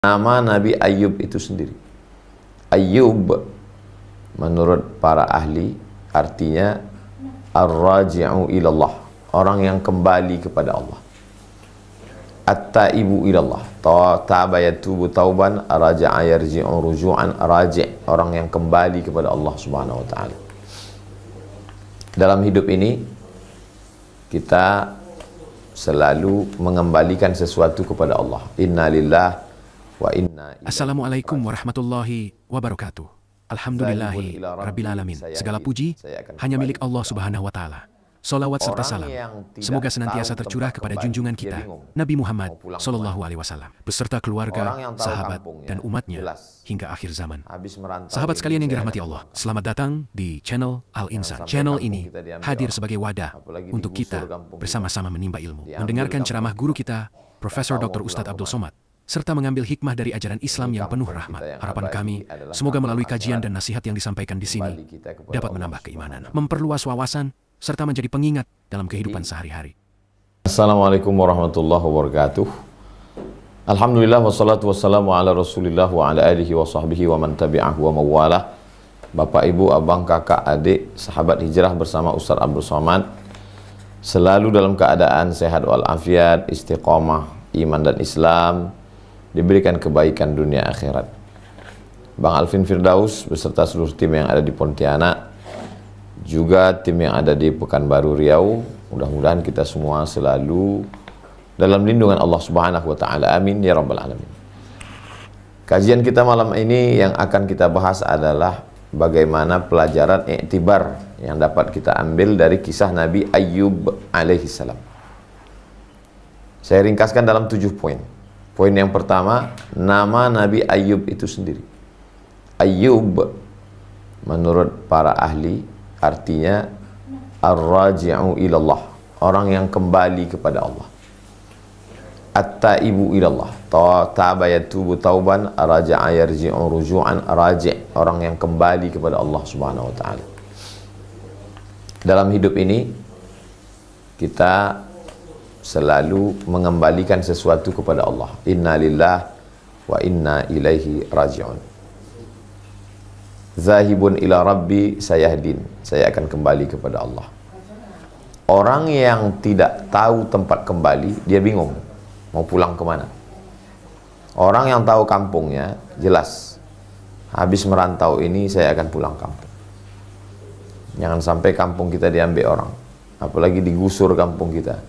Nama Nabi Ayyub itu sendiri. Ayyub menurut para ahli artinya ar-raji'u ilallah, orang yang kembali kepada Allah. At-taibu ilallah, taba yatubu tauban, raja'a yarji'u ruju'an, raji', orang yang kembali kepada Allah Subhanahu wa taala. Dalam hidup ini kita selalu mengembalikan sesuatu kepada Allah. Inna lillah wa inna ilaihi. Assalamualaikum warahmatullahi wabarakatuh. Alhamdulillahi rabbil alamin. Segala puji hanya milik Allah Subhanahu wa taala. Salawat serta salam semoga senantiasa tercurah kepada junjungan kita Nabi Muhammad sallallahu alaihi wasallam beserta keluarga, sahabat dan umatnya hingga akhir zaman. Sahabat sekalian yang dirahmati Allah, selamat datang di channel Al-Insan. Channel ini hadir sebagai wadah untuk kita bersama-sama menimba ilmu, mendengarkan ceramah guru kita Profesor Dr. Ustadz Abdul Somad, serta mengambil hikmah dari ajaran Islam yang penuh rahmat. Harapan kami, semoga melalui kajian dan nasihat yang disampaikan di sini dapat menambah keimanan, memperluas wawasan, serta menjadi pengingat dalam kehidupan sehari-hari. Assalamualaikum warahmatullahi wabarakatuh. Alhamdulillah wassalatu wassalamu ala rasulillah wa ala alihi wa sahbihi wa man tabi'ahu wa mawalah. Bapak, ibu, abang, kakak, adik, sahabat hijrah bersama Ustadz Abdul Somad, selalu dalam keadaan sehat walafiat, istiqomah, iman dan Islam, diberikan kebaikan dunia akhirat. Bang Alvin Firdaus beserta seluruh tim yang ada di Pontianak, juga tim yang ada di Pekanbaru Riau, mudah-mudahan kita semua selalu dalam lindungan Allah Subhanahu wa taala. Amin ya rabbal alamin. Kajian kita malam ini yang akan kita bahas adalah bagaimana pelajaran iktibar yang dapat kita ambil dari kisah Nabi Ayyub alaihi salam. Saya ringkaskan dalam 7 poin. Poin yang pertama, nama Nabi Ayyub itu sendiri. Ayyub menurut para ahli artinya ar-raji'u ilallah, orang yang kembali kepada Allah. At-taibu ilallah, taba yatubu tauban, raja'a yarji'u ruju'an, raji', orang yang kembali kepada Allah Subhanahu wa taala. Dalam hidup ini kita selalu mengembalikan sesuatu kepada Allah. Inna lillah wa inna ilaihi raji'un. Zahibun ila rabbi sayahdin, saya akan kembali kepada Allah. Orang yang tidak tahu tempat kembali, dia bingung mau pulang kemana. Orang yang tahu kampungnya jelas, habis merantau ini saya akan pulang kampung. Jangan sampai kampung kita diambil orang, apalagi digusur kampung kita,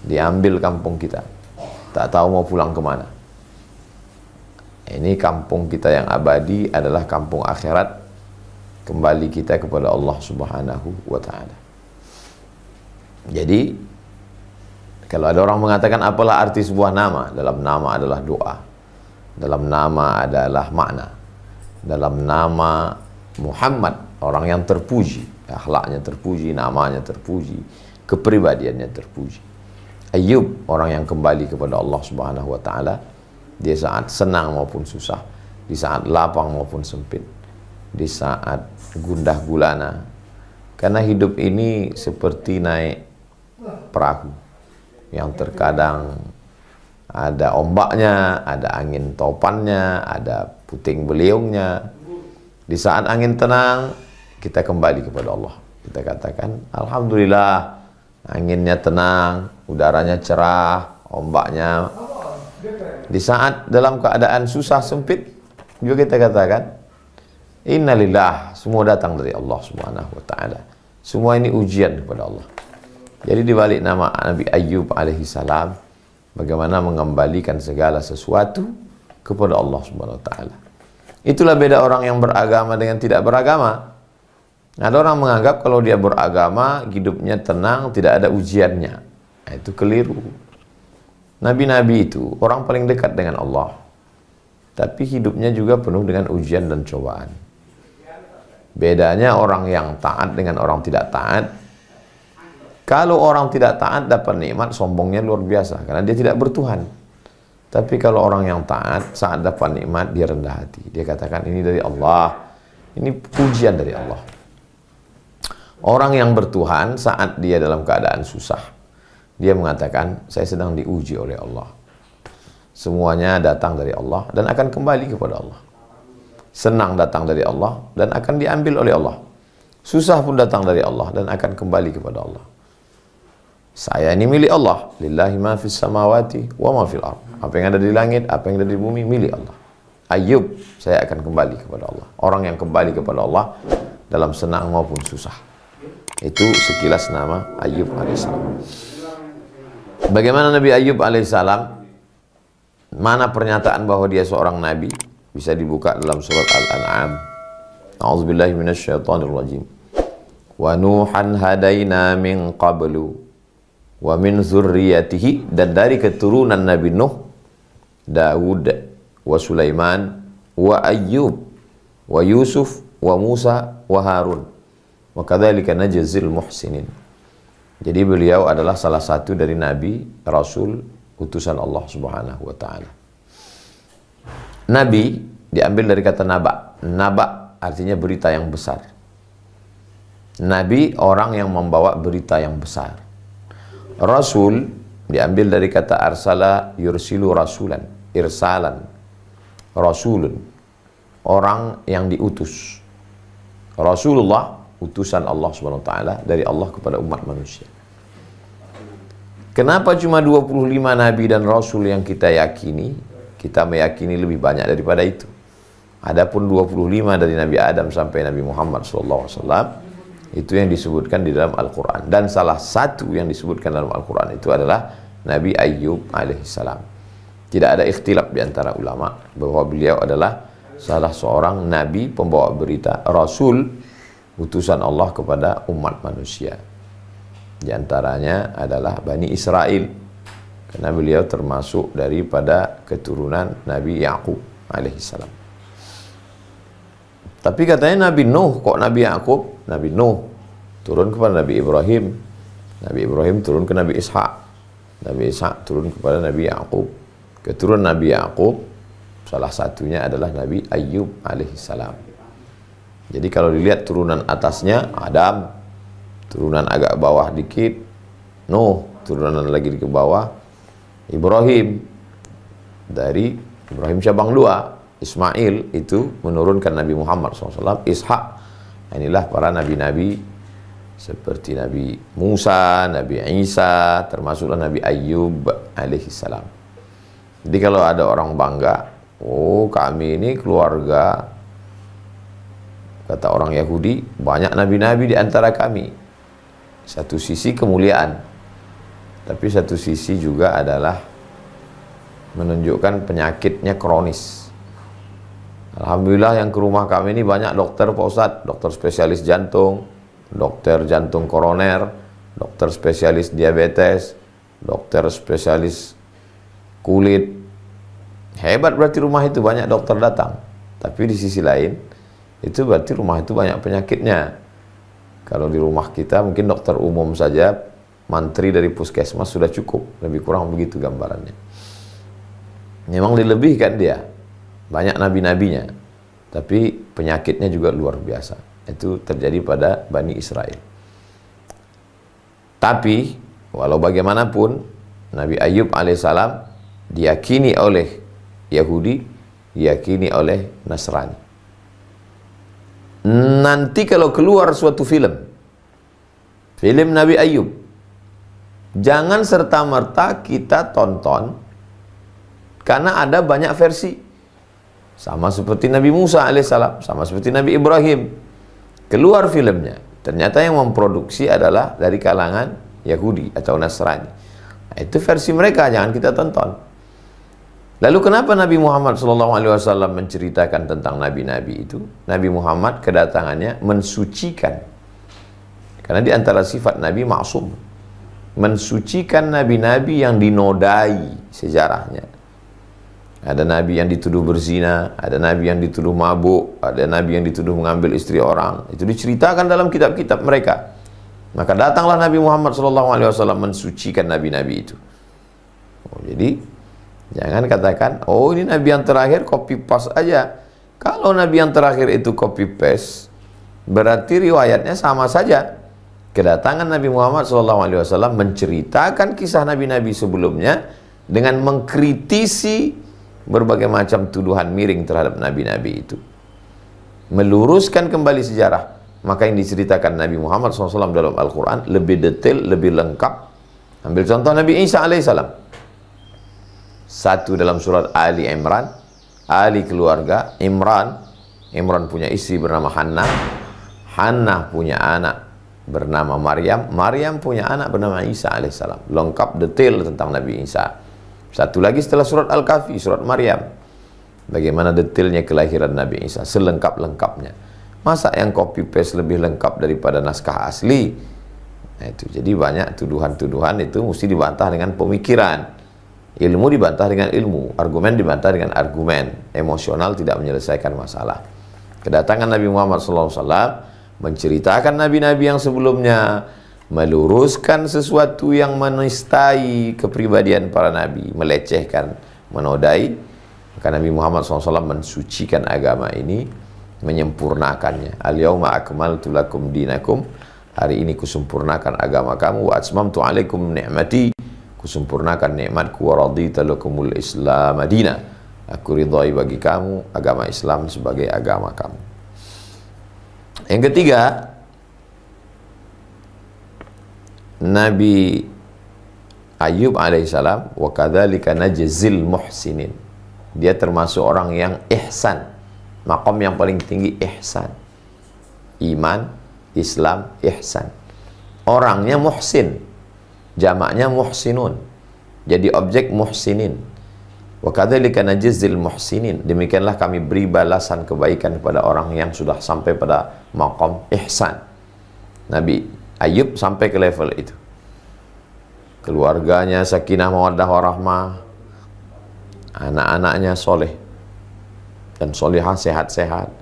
diambil kampung kita, tak tahu mau pulang kemana. Ini kampung kita yang abadi adalah kampung akhirat, kembali kita kepada Allah Subhanahu wa ta'ala. Jadi kalau ada orang mengatakan apalah arti sebuah nama, dalam nama adalah doa, dalam nama adalah makna, dalam nama Muhammad, orang yang terpuji, akhlaknya terpuji, namanya terpuji, kepribadiannya terpuji. Ayyub, orang yang kembali kepada Allah Subhanahu wa ta'ala, di saat senang maupun susah, di saat lapang maupun sempit, di saat gundah gulana. Karena hidup ini seperti naik perahu yang terkadang ada ombaknya, ada angin topannya, ada puting beliungnya. Di saat angin tenang, kita kembali kepada Allah. Kita katakan alhamdulillah, anginnya tenang, udaranya cerah, ombaknya. Di saat dalam keadaan susah sempit juga kita katakan innalillah, semua datang dari Allah Subhanahu wa taala. Semua ini ujian kepada Allah. Jadi di balik nama Nabi Ayyub alaihi salam, bagaimana mengembalikan segala sesuatu kepada Allah Subhanahu wa taala. Itulah beda orang yang beragama dengan tidak beragama. Ada orang menganggap kalau dia beragama, hidupnya tenang, tidak ada ujiannya. Nah, itu keliru. Nabi-nabi itu orang paling dekat dengan Allah, tapi hidupnya juga penuh dengan ujian dan cobaan. Bedanya orang yang taat dengan orang tidak taat. Kalau orang tidak taat dapat nikmat, sombongnya luar biasa karena dia tidak bertuhan. Tapi kalau orang yang taat, saat dapat nikmat dia rendah hati. Dia katakan ini dari Allah, ini pujian dari Allah. Orang yang bertuhan saat dia dalam keadaan susah, dia mengatakan saya sedang diuji oleh Allah. Semuanya datang dari Allah dan akan kembali kepada Allah. Senang datang dari Allah dan akan diambil oleh Allah. Susah pun datang dari Allah dan akan kembali kepada Allah. Saya ini milik Allah. Lillahi ma fis samawati wa ma fil ardh. Apa yang ada di langit, apa yang ada di bumi milik Allah. Ayub, saya akan kembali kepada Allah. Orang yang kembali kepada Allah dalam senang maupun susah. Itu sekilas nama Ayub alaihissalam. Bagaimana Nabi Ayub alaihissalam? Mana pernyataan bahwa dia seorang nabi? Bisa dibuka dalam surat Al-An'am. A'udzubillahi minasyaitonirrajim. Wa Nuhan hadaina min qablu wa min zurriyatihi, dan dari keturunan Nabi Nuh, Daud, wa Sulaiman, wa Ayyub, wa Yusuf, wa Musa, wa Harun. Wa kadzalika najzil muhsinin. Jadi beliau adalah salah satu dari nabi, rasul, utusan Allah Subhanahu wa taala. Nabi diambil dari kata naba. Naba artinya berita yang besar. Nabi orang yang membawa berita yang besar. Rasul diambil dari kata arsala yursilu rasulan, irsalan. Rasulun, orang yang diutus. Rasulullah, utusan Allah Subhanahu wa taala dari Allah kepada umat manusia. Kenapa cuma 25 nabi dan rasul yang kita yakini? Kita meyakini lebih banyak daripada itu. Adapun 25 dari Nabi Adam sampai Nabi Muhammad SAW, itu yang disebutkan di dalam Al-Quran. Dan salah satu yang disebutkan dalam Al-Quran itu adalah Nabi Ayyub alaihissalam. Tidak ada ikhtilaf di antara ulama bahwa beliau adalah salah seorang nabi, pembawa berita, rasul, utusan Allah kepada umat manusia. Di antaranya adalah Bani Israel, karena beliau termasuk daripada keturunan Nabi Yaqub alaihissalam. Tapi katanya Nabi Nuh, kok Nabi Yaqub? Nabi Nuh turun kepada Nabi Ibrahim, Nabi Ibrahim turun ke Nabi Ishak, Nabi Ishak turun kepada Nabi Yaqub. Keturunan Nabi Yaqub salah satunya adalah Nabi Ayyub alaihissalam. Jadi kalau dilihat turunan atasnya Adam, turunan agak bawah dikit Nuh, turunan lagi ke bawah Ibrahim. Dari Ibrahim cabang 2, Ismail itu menurunkan Nabi Muhammad SAW. Ishak, inilah para nabi-nabi seperti Nabi Musa, Nabi Isa, termasuklah Nabi Ayyub alaihissalam. Jadi kalau ada orang bangga, oh kami ini keluarga, kata orang Yahudi, banyak nabi-nabi di antara kami. Satu sisi kemuliaan, tapi satu sisi juga adalah menunjukkan penyakitnya kronis. Alhamdulillah yang ke rumah kami ini banyak dokter, Pak Ustadz, dokter spesialis jantung, dokter jantung koroner, dokter spesialis diabetes, dokter spesialis kulit. Hebat berarti rumah itu banyak dokter datang. Tapi di sisi lain, itu berarti rumah itu banyak penyakitnya. Kalau di rumah kita mungkin dokter umum saja, mantri dari puskesmas sudah cukup. Lebih kurang begitu gambarannya. Memang dilebihkan dia. Banyak nabi-nabinya. Tapi penyakitnya juga luar biasa. Itu terjadi pada Bani Israel. Tapi, walau bagaimanapun, Nabi Ayyub alaihissalam diyakini oleh Yahudi, diyakini oleh Nasrani. Nanti kalau keluar suatu film Nabi Ayyub, jangan serta-merta kita tonton, karena ada banyak versi. Sama seperti Nabi Musa alaihissalam, sama seperti Nabi Ibrahim. Keluar filmnya, ternyata yang memproduksi adalah dari kalangan Yahudi atau Nasrani. Nah, itu versi mereka, jangan kita tonton. Lalu kenapa Nabi Muhammad SAW menceritakan tentang nabi-nabi itu? Nabi Muhammad kedatangannya mensucikan. Karena di antara sifat Nabi maksum. Mensucikan nabi-nabi yang dinodai sejarahnya. Ada nabi yang dituduh berzina, ada nabi yang dituduh mabuk, ada nabi yang dituduh mengambil istri orang. Itu diceritakan dalam kitab-kitab mereka. Maka datanglah Nabi Muhammad SAW mensucikan nabi-nabi itu. Oh, jadi jangan katakan, oh ini nabi yang terakhir copy paste aja. Kalau nabi yang terakhir itu copy paste, berarti riwayatnya sama saja. Kedatangan Nabi Muhammad SAW menceritakan kisah nabi-nabi sebelumnya, dengan mengkritisi berbagai macam tuduhan miring terhadap nabi-nabi itu. Meluruskan kembali sejarah. Maka yang diceritakan Nabi Muhammad SAW dalam Al-Quran lebih detail, lebih lengkap. Ambil contoh Nabi Isa alaihissalam. Satu dalam surat Ali Imran, Ali keluarga, Imran punya istri bernama Hannah, Hannah punya anak bernama Maryam, Maryam punya anak bernama Isa alaihissalam. Lengkap detail tentang Nabi Isa. Satu lagi setelah surat Al-Kahfi, surat Maryam. Bagaimana detailnya kelahiran Nabi Isa, selengkap-lengkapnya. Masa yang copy paste lebih lengkap daripada naskah asli? Nah, itu. Jadi banyak tuduhan-tuduhan itu mesti dibantah dengan pemikiran. Ilmu dibantah dengan ilmu, argumen dibantah dengan argumen. Emosional tidak menyelesaikan masalah. Kedatangan Nabi Muhammad SAW menceritakan nabi-nabi yang sebelumnya, meluruskan sesuatu yang menistai kepribadian para nabi, melecehkan, menodai. Maka Nabi Muhammad SAW mensucikan agama ini, menyempurnakannya. Al-yawma akmaltu lakum dinakum, hari ini kusempurnakan agama kamu. Wa atmamtu alaikum ni'mati, kusempurnakan nikmatku. Wa raditu lakumul islam madina, aku ridhai bagi kamu agama Islam sebagai agama kamu. Yang ketiga, Nabi Ayub alaihissalam, wa kadzalika najzil muhsinin, dia termasuk orang yang ihsan. Maqam yang paling tinggi ihsan. Iman, Islam, ihsan. Orangnya muhsin, jamaknya muhsinun, jadi objek muhsinin. Wa kadzalika najzil muhsinin, demikianlah kami beri balasan kebaikan kepada orang yang sudah sampai pada maqam ihsan. Nabi Ayub sampai ke level itu. Keluarganya sakinah mawaddah warahmah, anak-anaknya soleh dan solihah, sehat-sehat,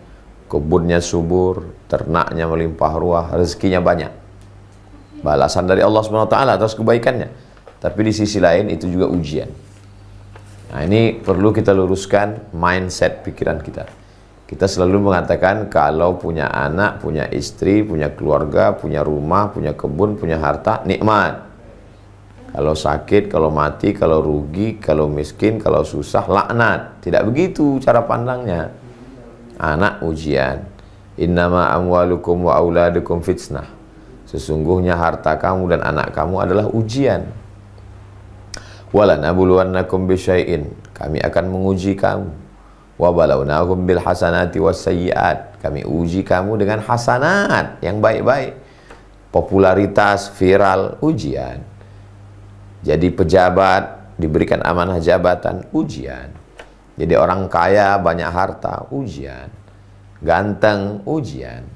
kebunnya subur, ternaknya melimpah ruah, rezekinya banyak. Balasan dari Allah SWT atas kebaikannya. Tapi di sisi lain itu juga ujian. Nah, ini perlu kita luruskan mindset pikiran kita. Kita selalu mengatakan kalau punya anak, punya istri, punya keluarga, punya rumah, punya kebun, punya harta, nikmat. Kalau sakit, kalau mati, kalau rugi, kalau miskin, kalau susah, laknat. Tidak begitu cara pandangnya. Anak ujian. Innama amwalukum wa auladukum fitnah. Sesungguhnya harta kamu dan anak kamu adalah ujian. Walanabluwannakum bisyai'in, kami akan menguji kamu. Wa balawnahum bil hasanati was sayyi'at, kami uji kamu dengan hasanat yang baik-baik. Popularitas, viral, ujian. Jadi pejabat, diberikan amanah jabatan, ujian. Jadi orang kaya, banyak harta, ujian. Ganteng, ujian.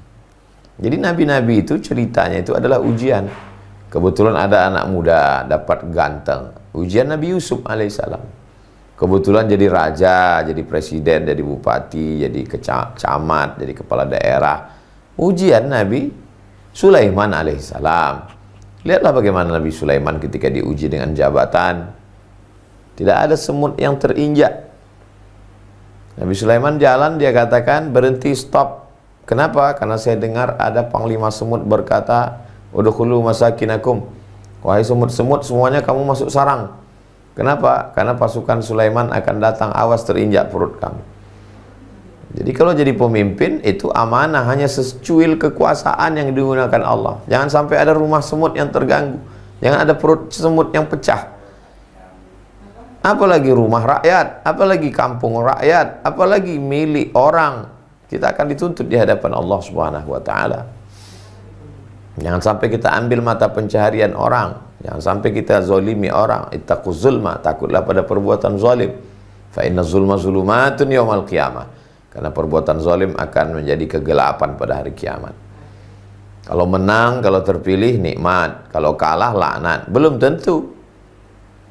Jadi nabi-nabi itu ceritanya itu adalah ujian. Kebetulan ada anak muda dapat ganteng, ujian Nabi Yusuf alaihissalam. Kebetulan jadi raja, jadi presiden, jadi bupati, jadi camat, jadi kepala daerah, ujian Nabi Sulaiman alaihissalam. Lihatlah bagaimana Nabi Sulaiman ketika diuji dengan jabatan. Tidak ada semut yang terinjak. Nabi Sulaiman jalan, dia katakan berhenti, stop. Kenapa? Karena saya dengar ada panglima semut berkata, udkhulu masakinakum, wahai semut-semut semuanya kamu masuk sarang. Kenapa? Karena pasukan Sulaiman akan datang, awas terinjak perut kamu. Jadi kalau jadi pemimpin itu amanah, hanya secuil kekuasaan yang digunakan Allah. Jangan sampai ada rumah semut yang terganggu, jangan ada perut semut yang pecah. Apalagi rumah rakyat, apalagi kampung rakyat, apalagi milik orang. Kita akan dituntut di hadapan Allah Subhanahu wa taala. Jangan sampai kita ambil mata pencaharian orang, jangan sampai kita zalimi orang. Ittaquz zulma, takutlah pada perbuatan zalim. Fa inna zulma zulumatun yaumal qiyamah. Karena perbuatan zalim akan menjadi kegelapan pada hari kiamat. Kalau menang, kalau terpilih nikmat, kalau kalah laknat, belum tentu.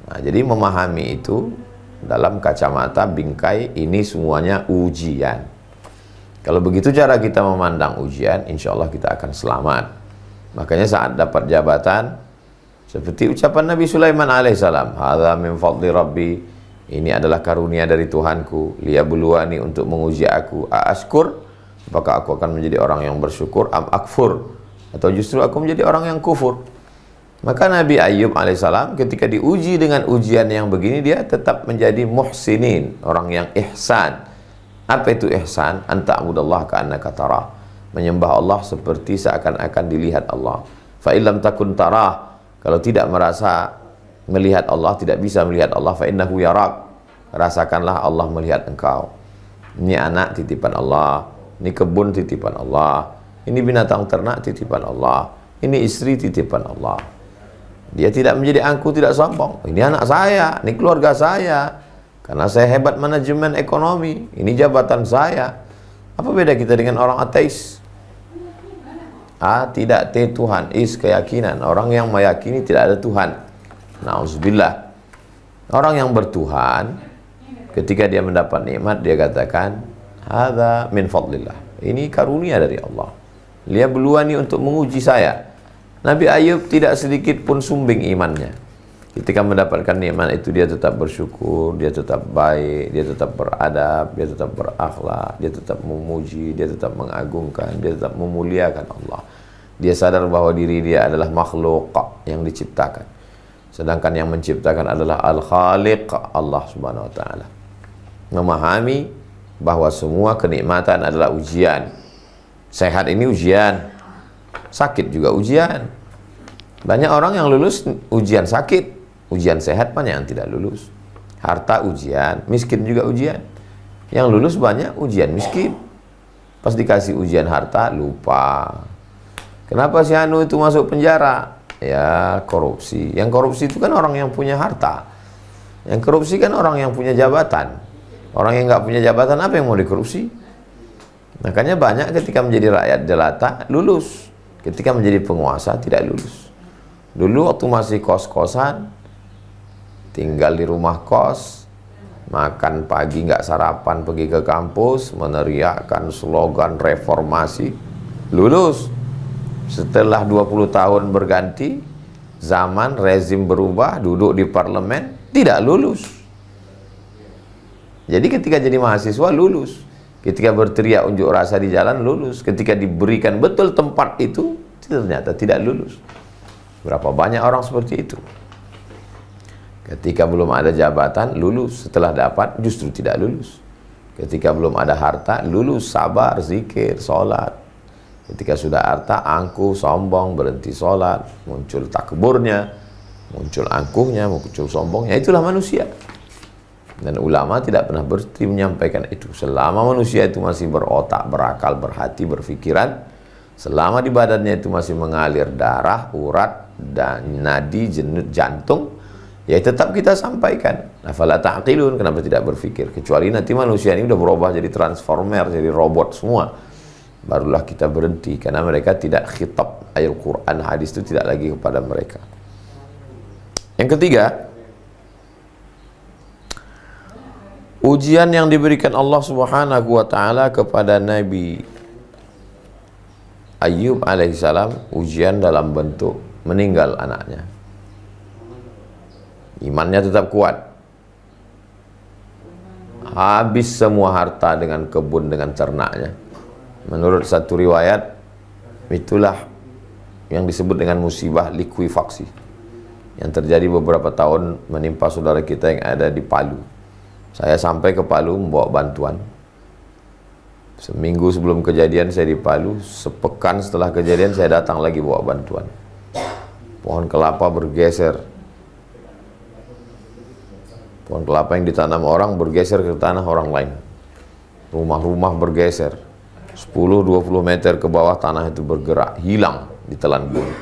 Nah, jadi memahami itu dalam kacamata bingkai ini semuanya ujian. Kalau begitu cara kita memandang ujian, insya Allah kita akan selamat. Makanya saat dapat jabatan, seperti ucapan Nabi Sulaiman alaihissalam, hadza min fadli rabbi, ini adalah karunia dari Tuhanku, liyabluwani, untuk menguji aku, aashkur, apakah aku akan menjadi orang yang bersyukur, am akfur, atau justru aku menjadi orang yang kufur. Maka Nabi Ayub alaihissalam ketika diuji dengan ujian yang begini, dia tetap menjadi muhsinin, orang yang ihsan. Apa itu ihsan? Anta'budallah ka'annaka tarah, menyembah Allah seperti seakan-akan dilihat Allah. Fa illam takun tarah, kalau tidak merasa melihat Allah, tidak bisa melihat Allah, fa innahu yarak, rasakanlah Allah melihat engkau. Ini anak titipan Allah, ini kebun titipan Allah, ini binatang ternak titipan Allah, ini istri titipan Allah. Dia tidak menjadi angkuh, tidak sombong. Ini anak saya, ini keluarga saya, karena saya hebat manajemen ekonomi, ini jabatan saya. Apa beda kita dengan orang ateis? A, tidak, T, Tuhan, is, keyakinan. Orang yang meyakini tidak ada Tuhan. Na'udzubillah. Orang yang bertuhan, ketika dia mendapat nikmat, dia katakan, hadza min fadlillah. Ini karunia dari Allah. Dia berluani untuk menguji saya. Nabi Ayub tidak sedikit pun sumbing imannya. Ketika mendapatkan nikmat itu, dia tetap bersyukur, dia tetap baik, dia tetap beradab, dia tetap berakhlak, dia tetap memuji, dia tetap mengagungkan, dia tetap memuliakan Allah. Dia sadar bahwa diri dia adalah makhluk yang diciptakan, sedangkan yang menciptakan adalah Al-Khaliq, Allah Subhanahu wa Ta'ala. Memahami bahwa semua kenikmatan adalah ujian. Sehat ini ujian, sakit juga ujian. Banyak orang yang lulus ujian sakit, ujian sehat banyak yang tidak lulus. Harta ujian, miskin juga ujian. Yang lulus banyak ujian miskin. Pas dikasih ujian harta, lupa. Kenapa si Anu itu masuk penjara? Ya, korupsi. Yang korupsi itu kan orang yang punya harta. Yang korupsi kan orang yang punya jabatan. Orang yang nggak punya jabatan, apa yang mau dikorupsi? Makanya banyak ketika menjadi rakyat jelata, lulus. Ketika menjadi penguasa, tidak lulus. Dulu waktu masih kos-kosan, tinggal di rumah kos, makan pagi nggak sarapan, pergi ke kampus, meneriakkan slogan reformasi, lulus. Setelah 20 tahun berganti, zaman, rezim berubah, duduk di parlemen, tidak lulus. Jadi ketika jadi mahasiswa, lulus. Ketika berteriak unjuk rasa di jalan, lulus. Ketika diberikan betul tempat itu, ternyata tidak lulus. Berapa banyak orang seperti itu. Ketika belum ada jabatan, lulus. Setelah dapat, justru tidak lulus. Ketika belum ada harta, lulus, sabar, zikir, sholat. Ketika sudah harta, angkuh, sombong, berhenti sholat, muncul takburnya, muncul angkuhnya, muncul sombongnya. Itulah manusia. Dan ulama tidak pernah berhenti menyampaikan itu. Selama manusia itu masih berotak, berakal, berhati, berfikiran, selama di badannya itu masih mengalir darah, urat, dan nadi, jantung, ya tetap kita sampaikan. Afala ta'qilun, kenapa tidak berpikir? Kecuali nanti manusia ini udah berubah jadi transformer, jadi robot semua. Barulah kita berhenti, karena mereka tidak khitab. Ayat Quran, hadis itu tidak lagi kepada mereka. Yang ketiga, ujian yang diberikan Allah Subhanahu wa Ta'ala kepada Nabi Ayub alaihissalam, ujian dalam bentuk meninggal anaknya. Imannya tetap kuat. Habis semua harta dengan kebun, dengan ternaknya. Menurut satu riwayat, itulah yang disebut dengan musibah likuifaksi, yang terjadi beberapa tahun menimpa saudara kita yang ada di Palu. Saya sampai ke Palu membawa bantuan. Seminggu sebelum kejadian saya di Palu, sepekan setelah kejadian saya datang lagi bawa bantuan. Pohon kelapa bergeser. Pohon kelapa yang ditanam orang bergeser ke tanah orang lain. Rumah-rumah bergeser. 10-20 meter ke bawah tanah itu bergerak, hilang, ditelan bumi.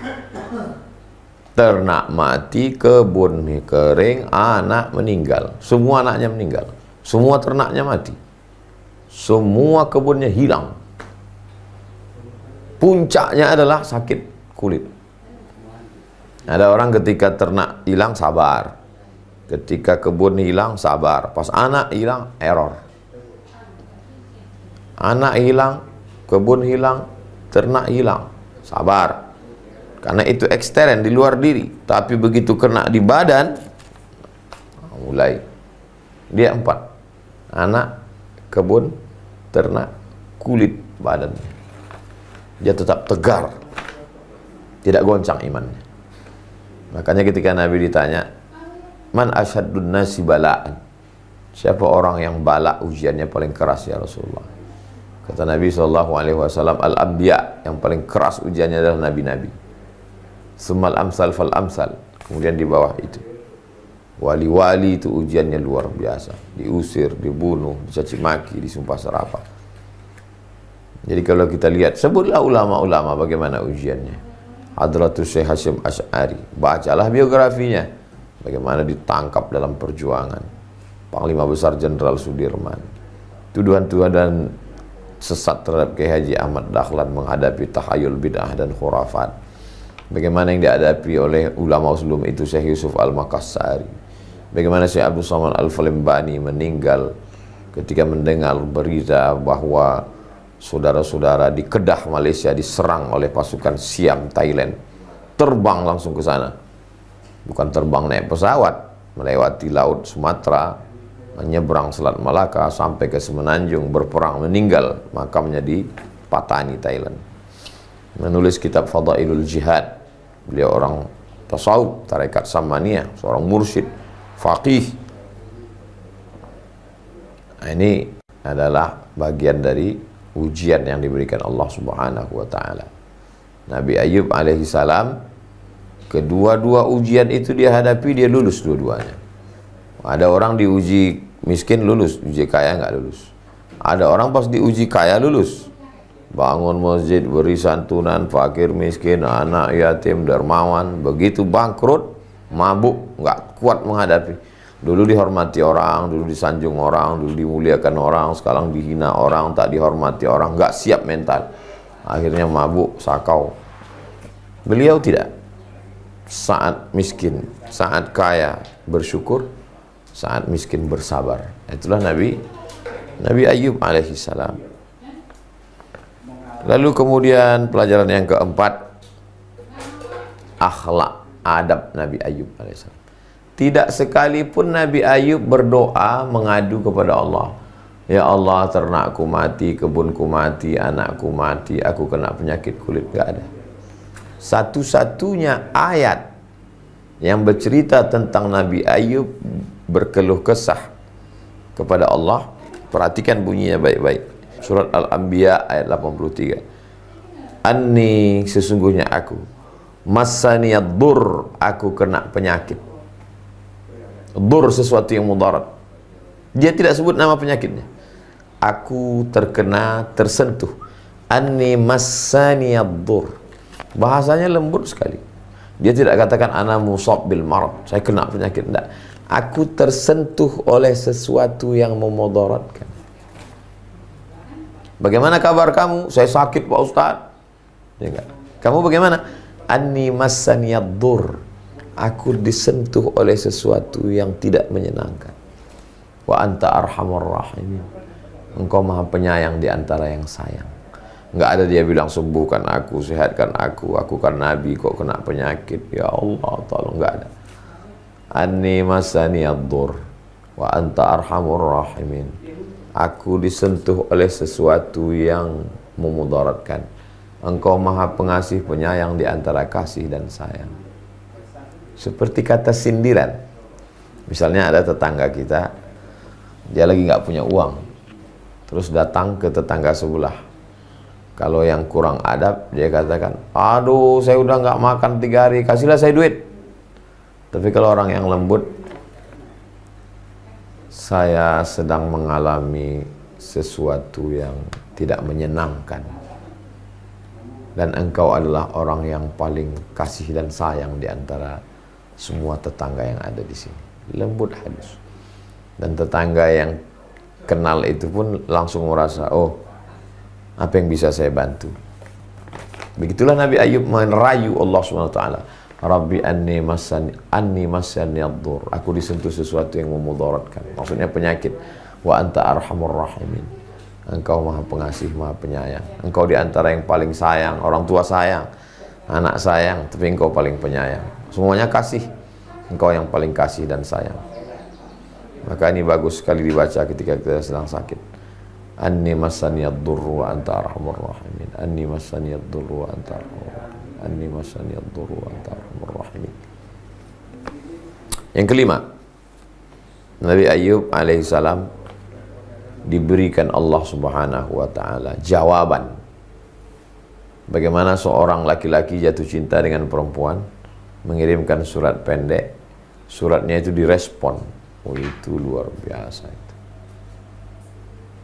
Ternak mati, kebun kering, anak meninggal. Semua anaknya meninggal. Semua ternaknya mati. Semua kebunnya hilang. Puncaknya adalah sakit kulit. Ada orang ketika ternak hilang, sabar. Ketika kebun hilang, sabar. Pas anak hilang, error. Anak hilang, kebun hilang, ternak hilang, sabar. Karena itu ekstern, di luar diri. Tapi begitu kena di badan, mulai. Dia 4. Anak, kebun, ternak, kulit badannya. Dia tetap tegar. Tidak goncang imannya. Makanya ketika Nabi ditanya, man asyaddun nasi bala'an, siapa orang yang bala ujiannya paling keras ya Rasulullah? Kata Nabi SAW, al-anbiya, yang paling keras ujiannya adalah nabi-nabi. Summal amsal fal amsal, kemudian di bawah itu wali-wali, itu ujiannya luar biasa, diusir, dibunuh, dicaci maki, disumpah serapah. Jadi kalau kita lihat, sebutlah ulama-ulama bagaimana ujiannya. Hadratus Syekh Hasyim Asy'ari, bacalah biografinya, bagaimana ditangkap dalam perjuangan. Panglima Besar Jenderal Sudirman, tuduhan-tuduhan sesat terhadap Kiai Haji Ahmad Dahlan menghadapi tahayul bid'ah dan khurafat. Bagaimana yang dihadapi oleh ulama sebelum itu, Syekh Yusuf Al-Makassari. Bagaimana Syekh Abdul Somad Al-Falimbani meninggal ketika mendengar berita bahwa saudara-saudara di Kedah, Malaysia diserang oleh pasukan Siam Thailand. Terbang langsung ke sana. Bukan terbang naik pesawat, melewati laut Sumatera, menyeberang Selat Malaka sampai ke Semenanjung, berperang, meninggal, makamnya di Patani, Thailand. Menulis kitab Fadailul Jihad. Beliau orang tasawuf, tarekat Samaniyah, seorang mursyid, faqih. Nah, ini adalah bagian dari ujian yang diberikan Allah Subhanahu wa Ta'ala. Nabi Ayub alaihissalam, kedua-dua ujian itu dia hadapi, dia lulus dua-duanya. Ada orang diuji miskin lulus, uji kaya nggak lulus. Ada orang pas diuji kaya lulus, bangun masjid, beri santunan fakir miskin, anak yatim, dermawan. Begitu bangkrut, mabuk, nggak kuat menghadapi. Dulu dihormati orang, dulu disanjung orang, dulu dimuliakan orang, sekarang dihina orang, tak dihormati orang, nggak siap mental. Akhirnya mabuk, sakau. Beliau tidak. Saat miskin, saat kaya bersyukur, saat miskin bersabar. Itulah Nabi Ayub alaihissalam. Lalu kemudian pelajaran yang keempat, akhlak, adab Nabi Ayub alaihissalam. Tidak sekalipun Nabi Ayub berdoa mengadu kepada Allah, ya Allah, ternakku mati, kebunku mati, anakku mati, aku kena penyakit kulit. Gak ada. Satu-satunya ayat yang bercerita tentang Nabi Ayub berkeluh kesah kepada Allah, perhatikan bunyinya baik-baik. Surat Al-Anbiya ayat 83. Anni, sesungguhnya aku, massaniyad dur, aku kena penyakit. Dur, sesuatu yang mudarat. Dia tidak sebut nama penyakitnya. Aku terkena, tersentuh. Anni massaniyad dur. Bahasanya lembut sekali. Dia tidak katakan ana musab bil marad, saya kena penyakit. Tidak. Aku tersentuh oleh sesuatu yang memudaratkan. Bagaimana kabar kamu? Saya sakit Pak Ustaz. Ya enggak? Kamu bagaimana? Anni massaniyad dur. Aku disentuh oleh sesuatu yang tidak menyenangkan. Wa anta arhamur rahimin. Engkau maha penyayang di antara yang sayang. Enggak ada dia bilang sembuhkan aku, sehatkan aku kan nabi kok kena penyakit. Ya Allah, tolong, enggak ada. Anni massaniyad dur wa anta arhamur rahimin. Aku disentuh oleh sesuatu yang memudaratkan. Engkau maha pengasih penyayang di antara kasih dan sayang. Seperti kata sindiran. Misalnya ada tetangga kita, dia lagi nggak punya uang, terus datang ke tetangga sebelah. Kalau yang kurang adab, dia katakan, aduh saya udah nggak makan 3 hari, kasihlah saya duit. Tapi kalau orang yang lembut, saya sedang mengalami sesuatu yang tidak menyenangkan, dan engkau adalah orang yang paling kasih dan sayang di antara semua tetangga yang ada di sini. Lembut, halus. Dan tetangga yang kenal itu pun langsung merasa, oh, apa yang bisa saya bantu? Begitulah Nabi Ayub merayu Allah SWT. Rabbi anni massani ad-dur. Aku disentuh sesuatu yang memudaratkan. Maksudnya penyakit. Wa anta arhamur rahimin. Engkau maha pengasih, maha penyayang. Engkau di antara yang paling sayang. Orang tua sayang, anak sayang, tapi engkau paling penyayang. Semuanya kasih. Engkau yang paling kasih dan sayang. Maka ini bagus sekali dibaca ketika kita sedang sakit. Anni massaniyad durru wa anta arhamur rahimin. Anni massaniyad durru wa anta arhamur rahimin. Anni massaniyad durru wa anta arhamur rahimin. Yang kelima, Nabi Ayub alaihissalam diberikan Allah Subhanahu wa ta'ala jawaban bagaimana seorang laki-laki jatuh cinta dengan perempuan, mengirimkan surat pendek, suratnya itu direspon. Oh, itu luar biasa itu.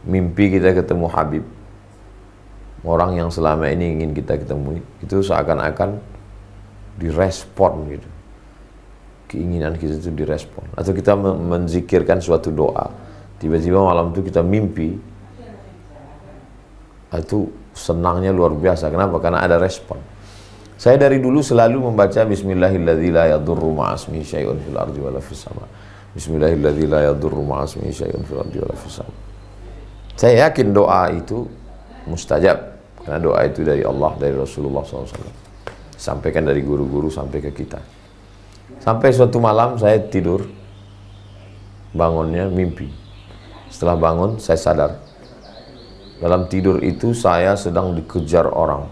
Mimpi kita ketemu Habib, orang yang selama ini ingin kita ketemu, itu seakan-akan direspon gitu. Keinginan kita itu direspon. Atau kita menzikirkan suatu doa, tiba-tiba malam itu kita mimpi, itu senangnya luar biasa. Kenapa? Karena ada respon. Saya dari dulu selalu membaca Bismillahilladzi la yadurru ma'asmihi syai'un fil ardi wala fis sama. Bismillahilladzi la yadurru ma'asmihi syai'un fil ardi wala fis sama. Saya yakin doa itu mustajab, karena doa itu dari Allah, dari Rasulullah SAW. Sampaikan dari guru-guru sampai ke kita. Sampai suatu malam saya tidur, bangunnya mimpi. Setelah bangun saya sadar, dalam tidur itu saya sedang dikejar orang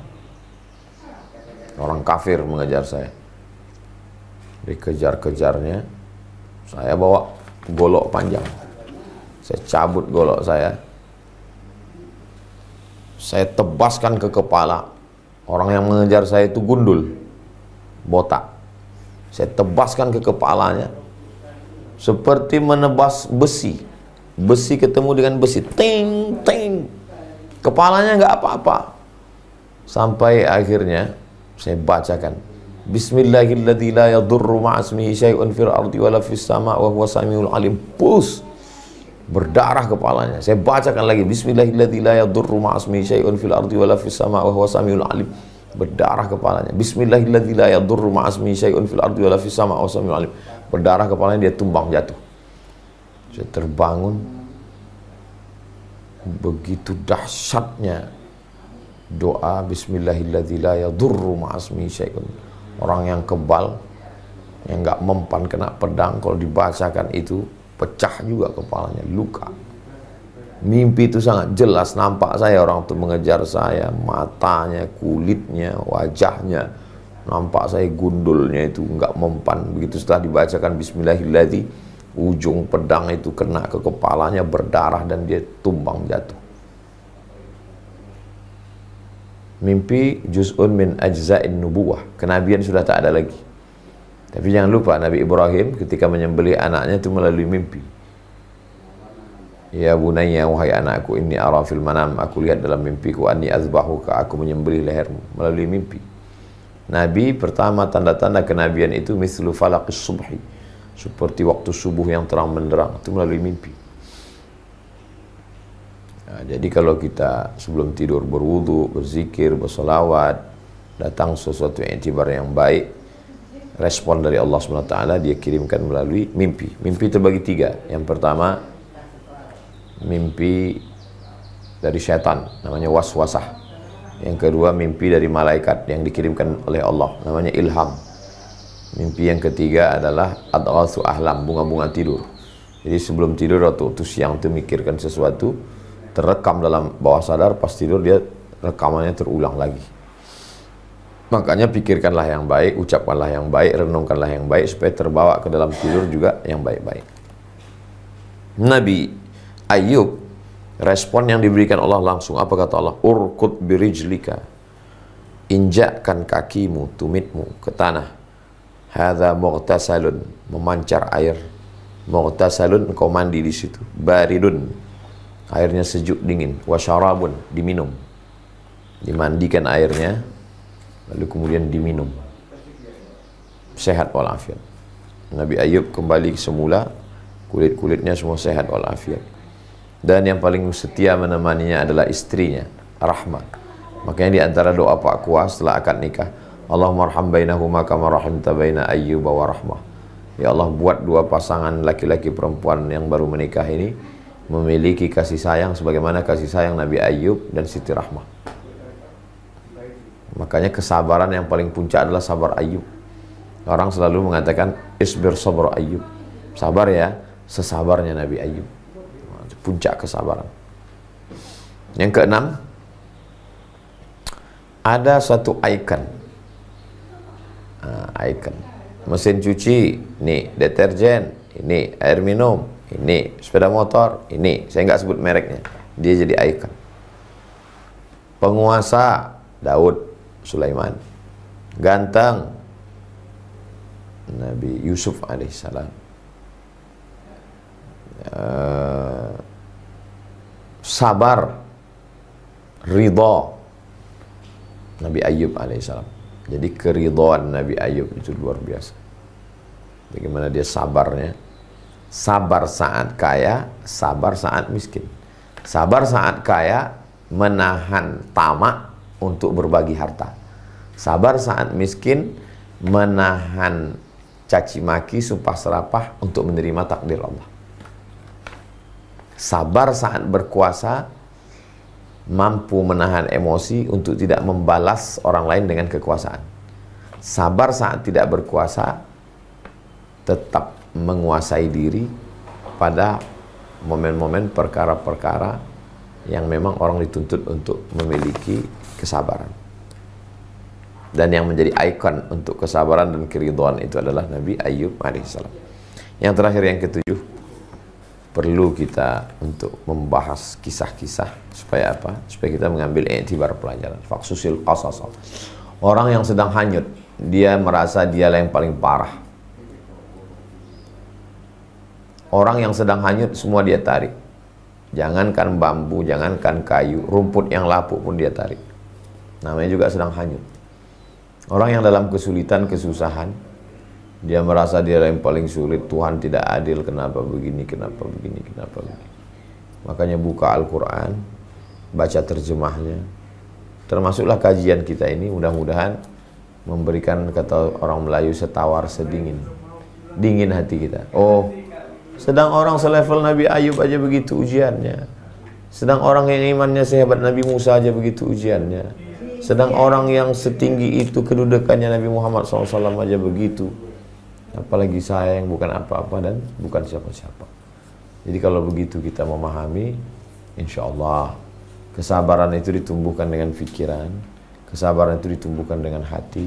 kafir mengejar saya. Dikejar-kejarnya, saya bawa golok panjang, saya cabut golok saya tebaskan ke kepala. Orang yang mengejar saya itu gundul, botak. Saya tebaskan ke kepalanya seperti menebas besi. Besi ketemu dengan besi, ting ting. Kepalanya nggak apa-apa. Sampai akhirnya saya bacakan Bismillahilladzi la yadurru ma'asmihi syai'un fil ardi wala fis sama' wa huwa samiul alim. Pus, berdarah kepalanya. Saya bacakan lagi Bismillahilladzi la yadurru ma'asmihi syai'un fil ardi wala fis sama' wa huwa samiul alim. Berdarah kepalanya. Bismillahilladzi la yadurru ma'asmihi syai'un fil ardi wala fis sama' wa huwa samiul alim. Berdarah kepalanya, dia tumbang jatuh. Saya terbangun. Begitu dahsyatnya doa Bismillahilladzi la yadurru ma'asmihi syai'un. Orang yang kebal, yang nggak mempan kena pedang, kalau dibacakan itu pecah juga kepalanya, luka. Mimpi itu sangat jelas, nampak saya orang itu mengejar saya, matanya, kulitnya, wajahnya, nampak saya gundulnya itu nggak mempan. Begitu setelah dibacakan Bismillahilladzi, ujung pedang itu kena ke kepalanya, berdarah dan dia tumbang jatuh. Mimpi juz'un min ajza'in nubuwah, kenabian sudah tak ada lagi. Tapi jangan lupa Nabi Ibrahim ketika menyembelih anaknya itu melalui mimpi. Ya bunayya, wahai anakku, inni ara fil manam, aku lihat dalam mimpiku, anni azbahuka, aku menyembelih lehermu, melalui mimpi. Nabi pertama tanda-tanda kenabian itu mislu falaqis subhi, seperti waktu subuh yang terang benderang, itu melalui mimpi. Nah, jadi kalau kita sebelum tidur berwudu, berzikir, bersolawat, datang sesuatu yang itibar yang baik, respon dari Allah SWT dia kirimkan melalui mimpi. Mimpi terbagi tiga. Yang pertama, mimpi dari syaitan, namanya waswasah. Yang kedua, mimpi dari malaikat yang dikirimkan oleh Allah, namanya ilham. Mimpi yang ketiga adalah adghasu ahlam, bunga-bunga tidur. Jadi sebelum tidur atau siang itu mikirkan sesuatu, terekam dalam bawah sadar, pas tidur dia rekamannya terulang lagi. Makanya pikirkanlah yang baik, ucapkanlah yang baik, renungkanlah yang baik, supaya terbawa ke dalam tidur juga yang baik-baik. Nabi Ayub, respon yang diberikan Allah langsung, apa kata Allah? Urkut birijlika, injakkan kakimu, tumitmu ke tanah. Hadza mughtasalun, memancar air. Mughtasalun, engkau mandi di situ. Baridun, airnya sejuk dingin. Wasyarabun, diminum. Dimandikan airnya, lalu kemudian diminum. Sehat walafiat. Nabi Ayub kembali semula, kulit-kulitnya semua sehat walafiat. Dan yang paling setia menemaninya adalah istrinya, Rahmah. Makanya di antara doa Pak Kuas setelah akad nikah, Allahumma arham bainahuma kama rahimta baina Ayyub wa Rahmah. Ya Allah, buat dua pasangan laki-laki perempuan yang baru menikah ini memiliki kasih sayang sebagaimana kasih sayang Nabi Ayub dan Siti Rahmah. Makanya kesabaran yang paling puncak adalah sabar Ayub. Orang selalu mengatakan isbir sabr Ayub, sabar ya sesabarnya Nabi Ayub. Puncak kesabaran. Yang keenam, ada satu ikon. Ikon mesin cuci, ini deterjen, ini air minum, ini sepeda motor, ini saya nggak sebut mereknya, dia jadi ikon. Penguasa Daud, Sulaiman. Ganteng Nabi Yusuf alaihissalam. Sabar, ridha Nabi Ayub alaihissalam. Jadi keridhaan Nabi Ayub itu luar biasa. Bagaimana dia sabarnya. Sabar saat kaya, sabar saat miskin. Sabar saat kaya, menahan tamak untuk berbagi harta. Sabar saat miskin, menahan caci maki, sumpah serapah untuk menerima takdir Allah. Sabar saat berkuasa, mampu menahan emosi untuk tidak membalas orang lain dengan kekuasaan. Sabar saat tidak berkuasa, tetap menguasai diri pada momen-momen perkara-perkara yang memang orang dituntut untuk memiliki kesabaran. Dan yang menjadi ikon untuk kesabaran dan keridhaan itu adalah Nabi Ayub alaihissalam. Yang terakhir, yang ketujuh, perlu kita untuk membahas kisah-kisah supaya apa? Supaya kita mengambil iktibar pelajaran. Faqsusil qasas. Orang yang sedang hanyut, dia merasa dialah yang paling parah. Orang yang sedang hanyut semua dia tarik. Jangankan bambu, jangankan kayu, rumput yang lapuk pun dia tarik. Namanya juga sedang hanyut. Orang yang dalam kesulitan, kesusahan, dia merasa dia yang paling sulit, Tuhan tidak adil, kenapa begini, kenapa begini, kenapa begini. Makanya buka Al-Quran, baca terjemahnya. Termasuklah kajian kita ini, mudah-mudahan memberikan, kata orang Melayu, setawar sedingin. Dingin hati kita. Oh, sedang orang selevel Nabi Ayub aja begitu ujiannya. Sedang orang yang imannya sehebat Nabi Musa aja begitu ujiannya. Sedang orang yang setinggi itu kedudukannya Nabi Muhammad SAW aja begitu. Apalagi saya yang bukan apa-apa dan bukan siapa-siapa. Jadi kalau begitu kita memahami, insya Allah kesabaran itu ditumbuhkan dengan pikiran, kesabaran itu ditumbuhkan dengan hati.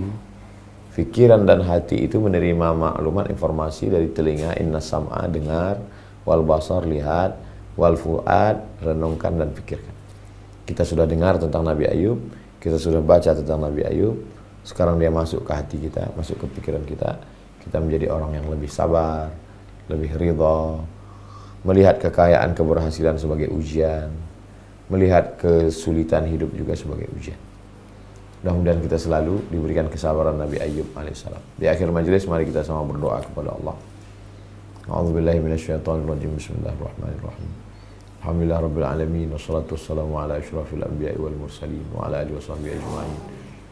Pikiran dan hati itu menerima maklumat informasi dari telinga, inna sam'a dengar, wal basar lihat, wal fuad renungkan dan pikirkan. Kita sudah dengar tentang Nabi Ayub, kita sudah baca tentang Nabi Ayub, sekarang dia masuk ke hati kita, masuk ke pikiran kita. Kita menjadi orang yang lebih sabar, lebih ridha, melihat kekayaan keberhasilan sebagai ujian, melihat kesulitan hidup juga sebagai ujian. Mudah-mudahan kita selalu diberikan kesabaran Nabi Ayub alaihissalam. Di akhir majelis mari kita sama berdoa kepada Allah. A'udzubillahi minasyaitonirrajim. Bismillahirrahmanirrahim. Alhamdulillah rabbil alamin wassalatu wassalamu ala asyrafil anbiya'i wal mursalin wa ala alihi washabbihi ajma'in.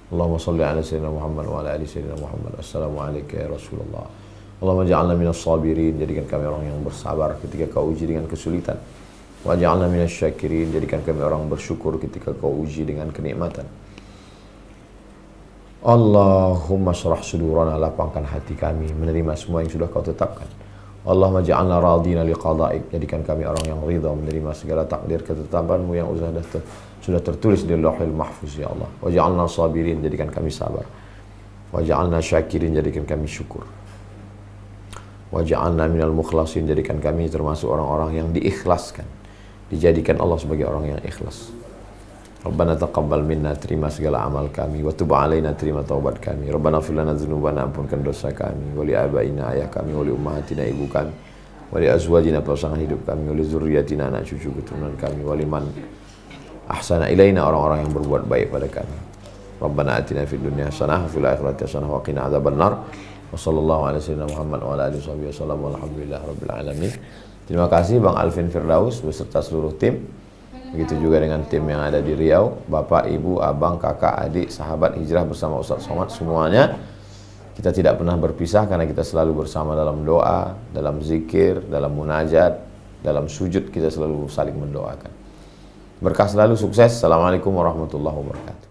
Allahumma shalli ala sayyidina Muhammad wa ala ali sayyidina Muhammad. Assalamu alayka ya Rasulullah. Allahumma ja'alna minas sabirin, jadikan kami orang yang bersabar ketika kau uji dengan kesulitan. Wa ja'alna minas syakirin, jadikan kami orang bersyukur ketika kau uji dengan kenikmatan. Allahumma syrah sudurana, lapangkan hati kami menerima semua yang sudah kau tetapkan. Allahumma ja'alna radina liqada'ik, jadikan kami orang yang ridha menerima segala takdir ketetapanmu yang sudah tertulis di Lauhul Mahfuz ya Allah. Wa ja'alna sabirin, jadikan kami sabar. Wa ja'alna syakirin, jadikan kami syukur. Wa ja'alna minal mukhlasin, jadikan kami termasuk orang-orang yang diikhlaskan, dijadikan Allah sebagai orang yang ikhlas. Rabbana taqabbal minna, terima segala amal kami, wa tub alaina, terima taubat kami. Rabbana fir lana dzunubana, ampunkan dosa kami, wa li abaina, ayah kami, wa li ummahatina, ibu kami, wa li azwajina, pasangan hidup kami, wa li dzurriyyatina, anak cucu keturunan kami, wa liman ahsana ilaina, orang-orang yang berbuat baik pada kami. Rabbana atina fid dunya hasanah wa fil akhirati hasanah wa qina adzabannar. Wa sallallahu ala sayyidina Muhammad wa ala alihi wasallam, walhamdulillahi rabbil alamin. Terima kasih Bang Alvin Firdaus beserta seluruh tim. Begitu juga dengan tim yang ada di Riau, Bapak, Ibu, Abang, Kakak, Adik, sahabat hijrah bersama Ustaz Somad, semuanya. Kita tidak pernah berpisah karena kita selalu bersama dalam doa, dalam zikir, dalam munajat, dalam sujud, kita selalu saling mendoakan. Berkah selalu, sukses. Assalamualaikum warahmatullahi wabarakatuh.